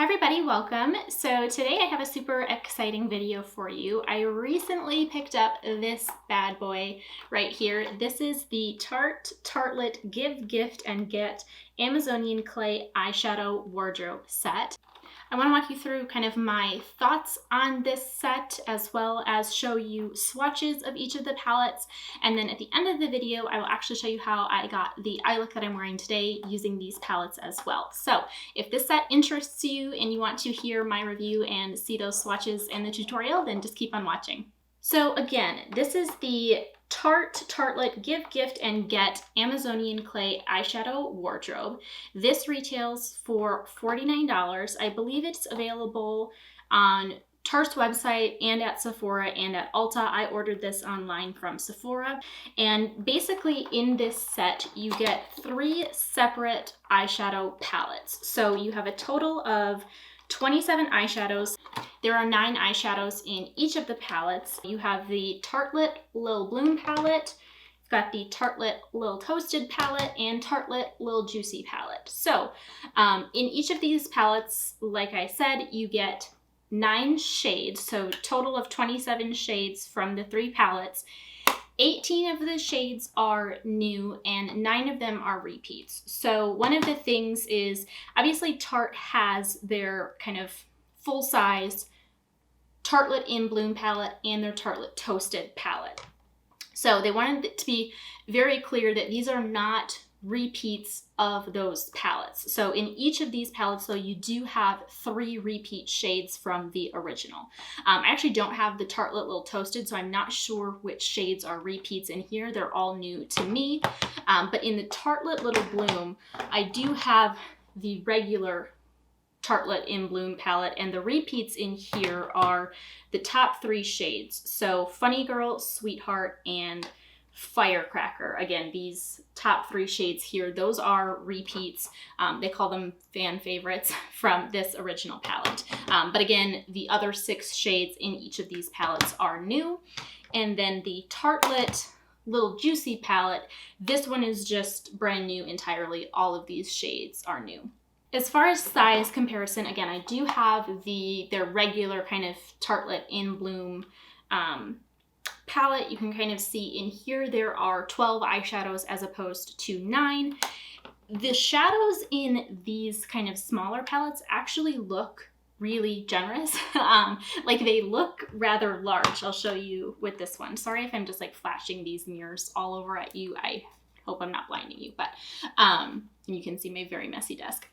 Hi everybody, welcome. So today I have a super exciting video for you. I recently picked up this bad boy right here. This is the Tarte Tartelette Give, Gift, and Get Amazonian Clay Eyeshadow Wardrobe Set. I want to walk you through kind of my thoughts on this set, as well as show you swatches of each of the palettes. And then at the end of the video, I will actually show you how I got the eye look that I'm wearing today using these palettes as well. So if this set interests you and you want to hear my review and see those swatches in the tutorial, then just keep on watching. So again, this is the Tarte Tartelette Give, Gift, and Get Amazonian Clay Eyeshadow Wardrobe. This retails for $49. I believe it's available on Tarte's website and at Sephora and at Ulta. I ordered this online from Sephora. And basically in this set, you get 3 separate eyeshadow palettes. So you have a total of 27 eyeshadows. There are 9 eyeshadows in each of the palettes. You have the Tartelette Lil Bloom palette, you've got the Tartelette Lil Toasted palette, and Tartelette Lil Juicy palette. So in each of these palettes, like I said, you get 9 shades, so total of 27 shades from the 3 palettes. 18 of the shades are new and 9 of them are repeats. So one of the things is, obviously Tarte has their kind of full-size Tartelette in Bloom palette and their Tartelette Toasted palette. So they wanted it to be very clear that these are not repeats of those palettes. So in each of these palettes, though, you do have 3 repeat shades from the original. I actually don't have the Tartelette Lil Toasted, so I'm not sure which shades are repeats in here. They're all new to me. But in the Tartelette Lil Bloom, I do have the regular Tartelette in Bloom palette, and the repeats in here are the top 3 shades. So Funny Girl, Sweetheart, and Firecracker. Again, these top 3 shades here, those are repeats. They call them fan favorites from this original palette. But again, the other 6 shades in each of these palettes are new. And then the Tartelette Lil Juicy palette, this one is just brand new entirely. All of these shades are new. As far as size comparison, again, I do have their regular kind of Tartelette in Bloom palette. You can kind of see in here there are 12 eyeshadows as opposed to 9. The shadows in these kind of smaller palettes actually look really generous. Like they look rather large. I'll show you with this one. Sorry if I'm just like flashing these mirrors all over at you. I hope I'm not blinding you, but you can see my very messy desk.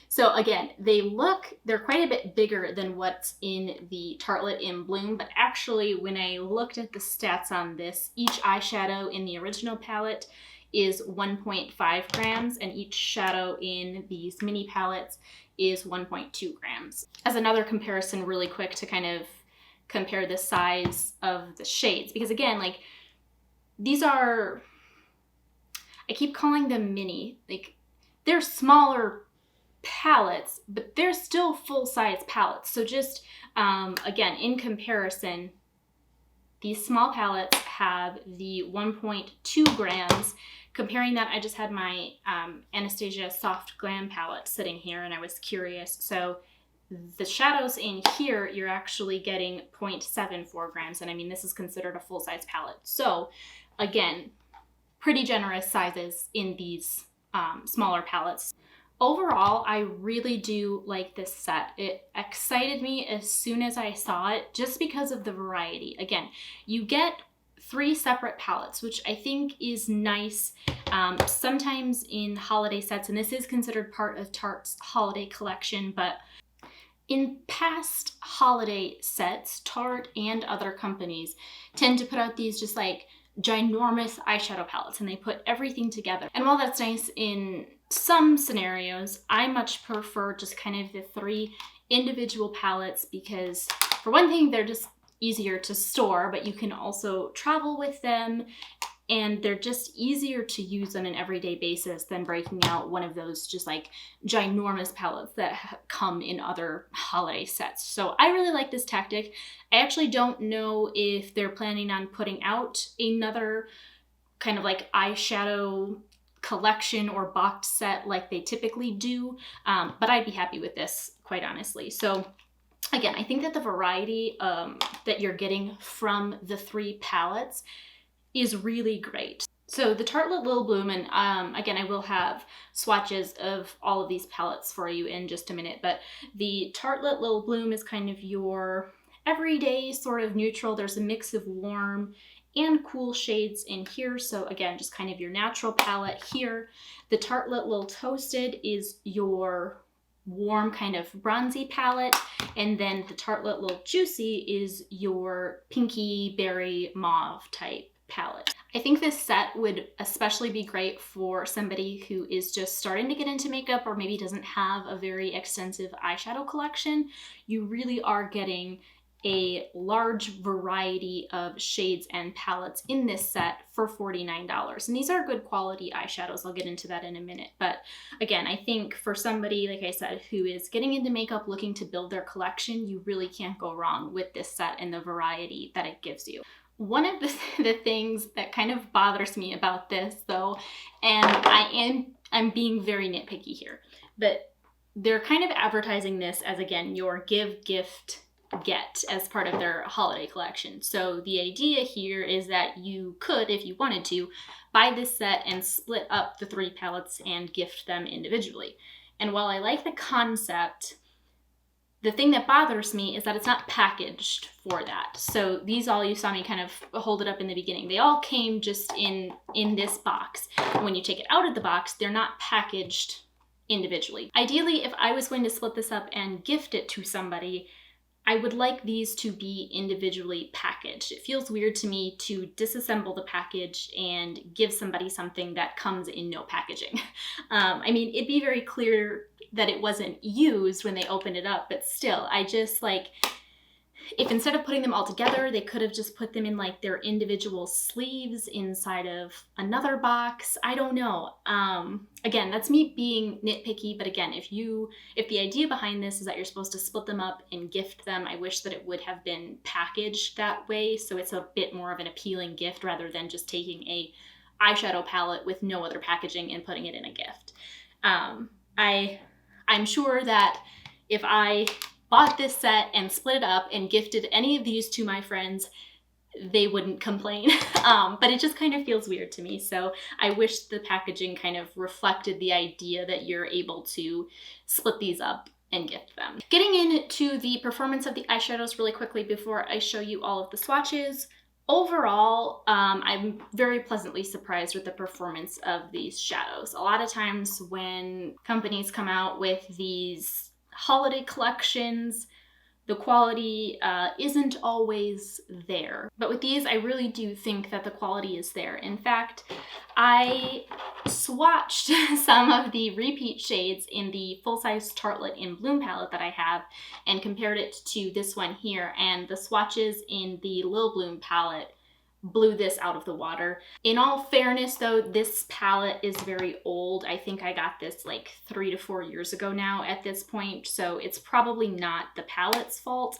So again, they're quite a bit bigger than what's in the Tartelette in Bloom, but actually when I looked at the stats on this, each eyeshadow in the original palette is 1.5 grams, and each shadow in these mini palettes is 1.2 grams. As another comparison really quick to kind of compare the size of the shades, because again, like these are, I keep calling them mini, like they're smaller palettes, but they're still full-size palettes. So just, again, in comparison, these small palettes have the 1.2 grams. Comparing that, I just had my Anastasia Soft Glam palette sitting here and I was curious. So the shadows in here, you're actually getting 0.74 grams. And I mean, this is considered a full-size palette. So again, pretty generous sizes in these smaller palettes. Overall, I really do like this set. It excited me as soon as I saw it just because of the variety. Again, you get 3 separate palettes, which I think is nice. Sometimes in holiday sets, and this is considered part of Tarte's holiday collection, but in past holiday sets, Tarte and other companies tend to put out these just like ginormous eyeshadow palettes, and they put everything together. And while that's nice in some scenarios, I much prefer just kind of the 3 individual palettes because, for one thing, they're just easier to store, but you can also travel with them, and they're just easier to use on an everyday basis than breaking out one of those just like ginormous palettes that come in other holiday sets. So I really like this tactic. I actually don't know if they're planning on putting out another kind of like eyeshadow collection or box set like they typically do, but I'd be happy with this, quite honestly. So again, I think that the variety that you're getting from the 3 palettes is really great. So the Tartelette Lil Bloom, and again, I will have swatches of all of these palettes for you in just a minute, but the Tartelette Lil Bloom is kind of your everyday sort of neutral. There's a mix of warm and cool shades in here. So again, just kind of your natural palette here. The Tartelette Lil Toasted is your warm kind of bronzy palette, and then the Tartelette Lil Juicy is your pinky berry mauve type palette. I think this set would especially be great for somebody who is just starting to get into makeup or maybe doesn't have a very extensive eyeshadow collection. You really are getting a large variety of shades and palettes in this set for $49. And these are good quality eyeshadows. I'll get into that in a minute. But again, I think for somebody, like I said, who is getting into makeup looking to build their collection, you really can't go wrong with this set and the variety that it gives you. One of the things that kind of bothers me about this though, and I'm being very nitpicky here, but they're kind of advertising this as, again, your give, gift, get as part of their holiday collection. So the idea here is that you could, if you wanted to, buy this set and split up the 3 palettes and gift them individually. And while I like the concept, the thing that bothers me is that it's not packaged for that. So these all, you saw me kind of hold it up in the beginning, they all came just in this box. When you take it out of the box, they're not packaged individually. Ideally, if I was going to split this up and gift it to somebody, I would like these to be individually packaged. It feels weird to me to disassemble the package and give somebody something that comes in no packaging. I mean, it'd be very clear that it wasn't used when they opened it up, but still, I just like, if instead of putting them all together, they could have just put them in like their individual sleeves inside of another box. I don't know. Again, that's me being nitpicky, but again, if the idea behind this is that you're supposed to split them up and gift them, I wish that it would have been packaged that way, so it's a bit more of an appealing gift rather than just taking a eyeshadow palette with no other packaging and putting it in a gift. I'm sure that if I bought this set and split it up and gifted any of these to my friends, they wouldn't complain. But it just kind of feels weird to me. So I wish the packaging kind of reflected the idea that you're able to split these up and gift them. Getting into the performance of the eyeshadows really quickly before I show you all of the swatches. Overall, I'm very pleasantly surprised with the performance of these shadows. A lot of times when companies come out with these holiday collections, the quality isn't always there. But with these, I really do think that the quality is there. In fact, I swatched some of the repeat shades in the full-size Tartelette in Bloom palette that I have and compared it to this one here, and the swatches in the Lil Bloom palette blew this out of the water. In all fairness though, this palette is very old. I think I got this like 3 to 4 years ago now at this point, so it's probably not the palette's fault.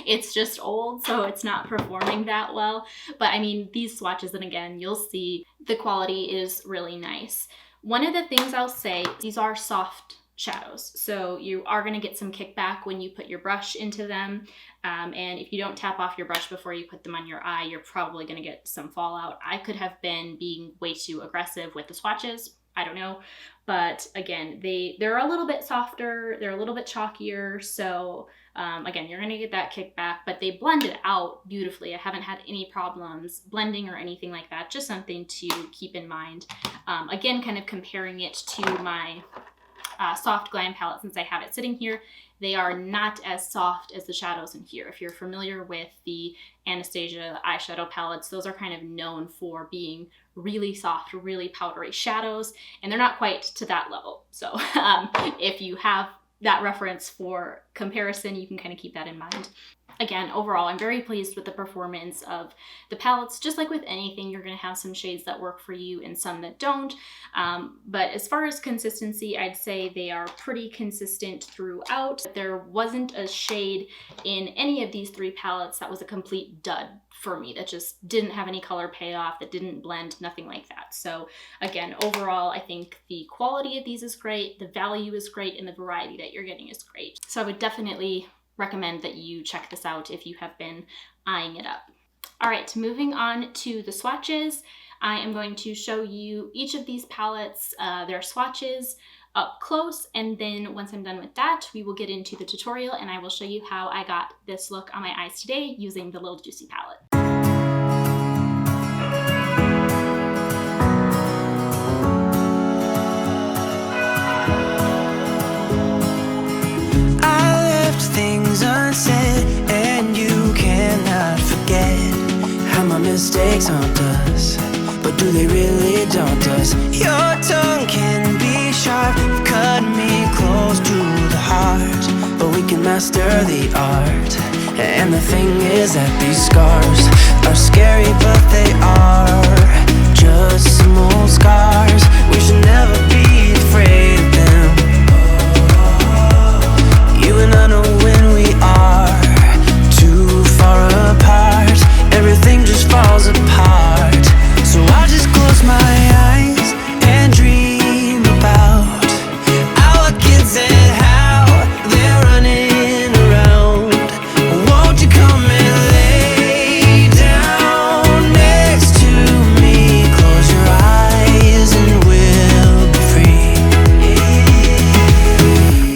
It's just old, so it's not performing that well. But I mean, these swatches, and again, you'll see the quality is really nice. One of the things I'll say, these are soft shadows, so you are going to get some kickback when you put your brush into them, and if you don't tap off your brush before you put them on your eye, you're probably going to get some fallout. I could have been being way too aggressive with the swatches, I don't know, but again, they're a little bit softer, they're a little bit chalkier, so again, you're going to get that kickback, but they blended out beautifully. I haven't had any problems blending or anything like that, just something to keep in mind. Again, kind of comparing it to my soft glam palette, since I have it sitting here, they are not as soft as the shadows in here. If you're familiar with the Anastasia eyeshadow palettes, those are kind of known for being really soft, really powdery shadows, and they're not quite to that level. So if you have that reference for comparison, you can kind of keep that in mind. Again, overall, I'm very pleased with the performance of the palettes. Just like with anything, you're going to have some shades that work for you and some that don't. But as far as consistency, I'd say they are pretty consistent throughout. There wasn't a shade in any of these three palettes that was a complete dud for me, that just didn't have any color payoff, that didn't blend, nothing like that. So again, overall, I think the quality of these is great, the value is great, and the variety that you're getting is great. So I would definitely recommend that you check this out if you have been eyeing it up. All right, moving on to the swatches. I am going to show you each of these palettes, their swatches up close, and then once I'm done with that, we will get into the tutorial and I will show you how I got this look on my eyes today using the Lil Juicy palette. Unsaid, and you cannot forget how my mistakes haunt us, but do they really daunt us? Your tongue can be sharp, cut me close to the heart, but we can master the art. And the thing is that these scars are scary, but they are just some old scars. We should never be afraid of them. You and I know when we are too far apart, everything just falls apart. So I'll just close my eyes and dream about our kids and how they're running around. Won't you come and lay down next to me? Close your eyes and we'll be free.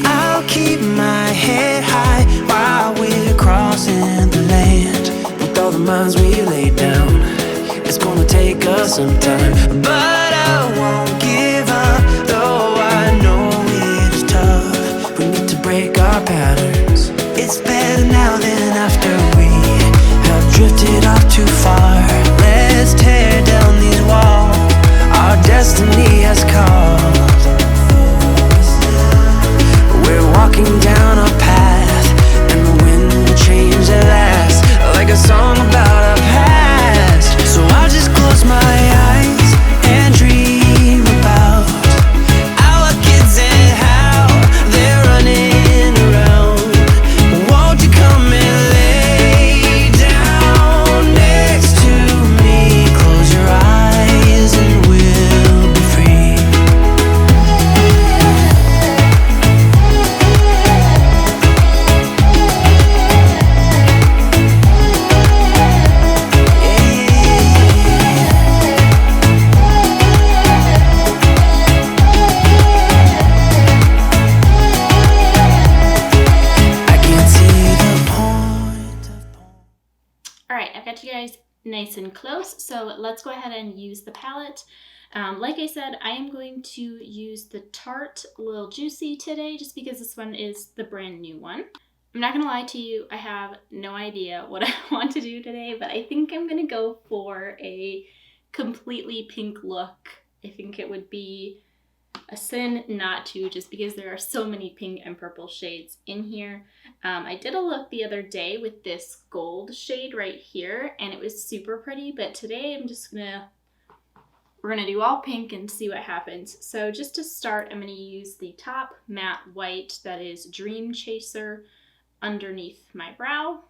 I'll keep my head high while we're crossing the land. With all the minds we lay down, it's gonna take us some time, but I won't give up, though I know it is tough. We need to break our patterns. It's better now than after we have drifted off too far. Let's tear down these walls our destiny has called. We're walking down a path, and the wind will change at last, like a song about our past. So I'll just close my eyes and dream about our kids and how they're running around. Won't you come and lay down next to me? Close your eyes and we'll be free. I can't see the point of All right, I've got you guys nice and close, so let's go ahead and use the palette. Like I said, I am going to use the Tartelette Lil Juicy today, just because this one is the brand new one. I'm not gonna lie to you, I have no idea what I want to do today, but I think I'm gonna go for a completely pink look. I think it would be a sin not to, just because there are so many pink and purple shades in here. I did a look the other day with this gold shade right here, and it was super pretty, but today we're gonna do all pink and see what happens. So just to start, I'm gonna use the top matte white that is Dream Chaser underneath my brow.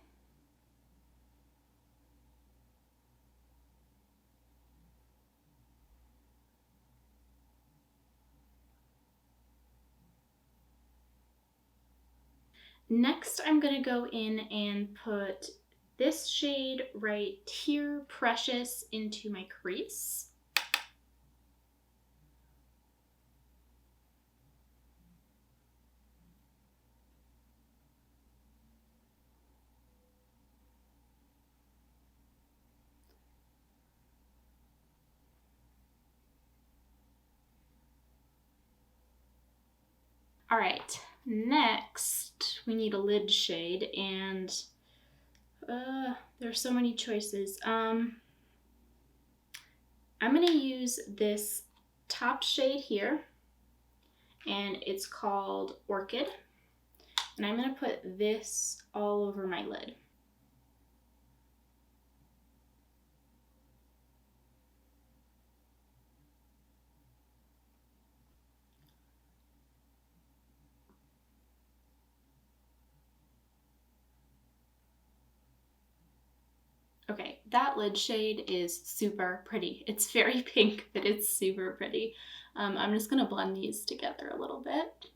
Next, I'm gonna go in and put this shade right here, Precious, into my crease. All right, next we need a lid shade, and there's so many choices. I'm gonna use this top shade here, and it's called Orchid, and I'm gonna put this all over my lid. that lid shade is super pretty. It's very pink, but it's super pretty. I'm just gonna blend these together a little bit.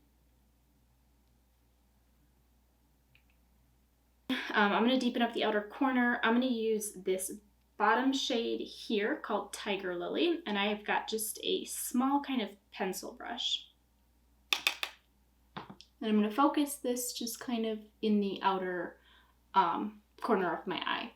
I'm gonna deepen up the outer corner. I'm gonna use this bottom shade here called Tiger Lily, and I've got just a small kind of pencil brush. And I'm gonna focus this just kind of in the outer corner of my eye.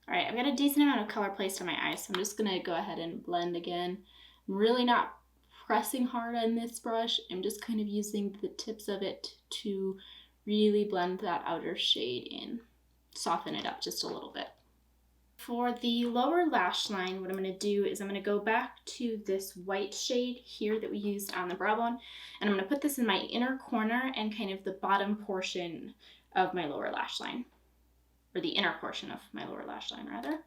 All right, I've got a decent amount of color placed on my eyes, so I'm just gonna go ahead and blend again. I'm really not pressing hard on this brush. I'm just kind of using the tips of it to really blend that outer shade in, soften it up just a little bit. For the lower lash line, what I'm gonna do is I'm gonna go back to this white shade here that we used on the brow bone, and I'm gonna put this in my inner corner and kind of the bottom portion of my lower lash line. Or the inner portion of my lower lash line, rather.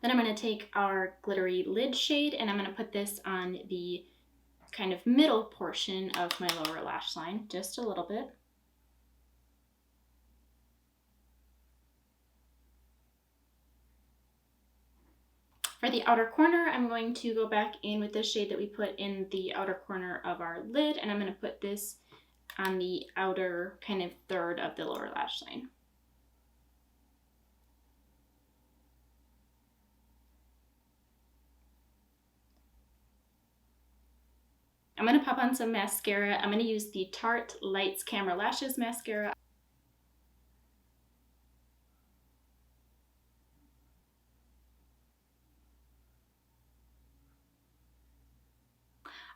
Then I'm going to take our glittery lid shade and I'm going to put this on the kind of middle portion of my lower lash line, just a little bit. For the outer corner, I'm going to go back in with this shade that we put in the outer corner of our lid, and I'm going to put this on the outer kind of third of the lower lash line. I'm going to pop on some mascara. I'm going to use the Tarte Lights Camera Lashes mascara.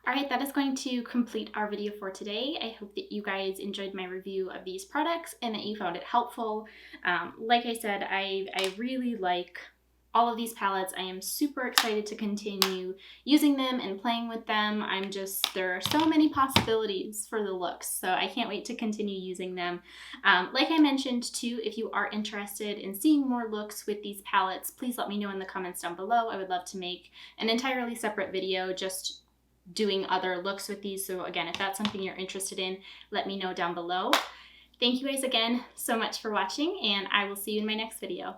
Alright, that is going to complete our video for today. I hope that you guys enjoyed my review of these products and that you found it helpful. Like I said, I really like all of these palettes. I am super excited to continue using them and playing with them. There are so many possibilities for the looks, so I can't wait to continue using them. Like I mentioned too, if you are interested in seeing more looks with these palettes, please let me know in the comments down below. I would love to make an entirely separate video just doing other looks with these. So again, if that's something you're interested in, let me know down below. Thank you guys again so much for watching, and I will see you in my next video.